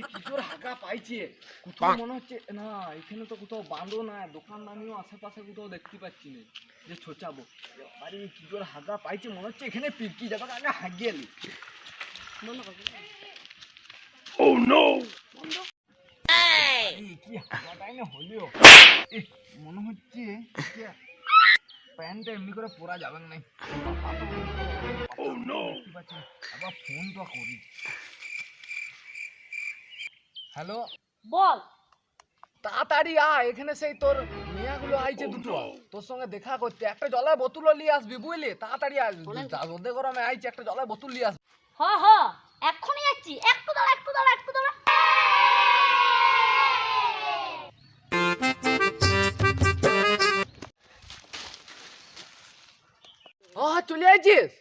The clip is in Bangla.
কি জোর হাগা পাইছে, কোথাও মনে হচ্ছে না এখানে তো কোথাও বাঁধো না, দোকানদানিও আশেপাশে কোথাও দেখতে পাচ্ছি না যে ছোচাবো। আরে কি জোর হাগা পাইছে, মনে হচ্ছে এখানে পিকি যাবে, আগে হাগিয়ে নি। Oh no! কি হাগাটাই না হলিও, মনে হচ্ছে প্যান্টটা এমনি করে পরা যাবে না। আবার ফোনটা করি। হ্যালো, বল। তাড়াতাড়ি আয়, এখানে সেই তোর মেয়াগুলো আইছে দুটো, তোর সঙ্গে দেখা করতে। একটা জলের বোতলও নিয়ে আসবি, বুঝলি? তাড়াতাড়ি আসবি, রোদে গরমে আইছে, একটা জলের বোতল নিয়ে আসবি। হ হ, এক্ষুনি যাচ্ছি, একটু দাঁড়া একটু দাঁড়া একটু দাঁড়া। চলে আইছিস?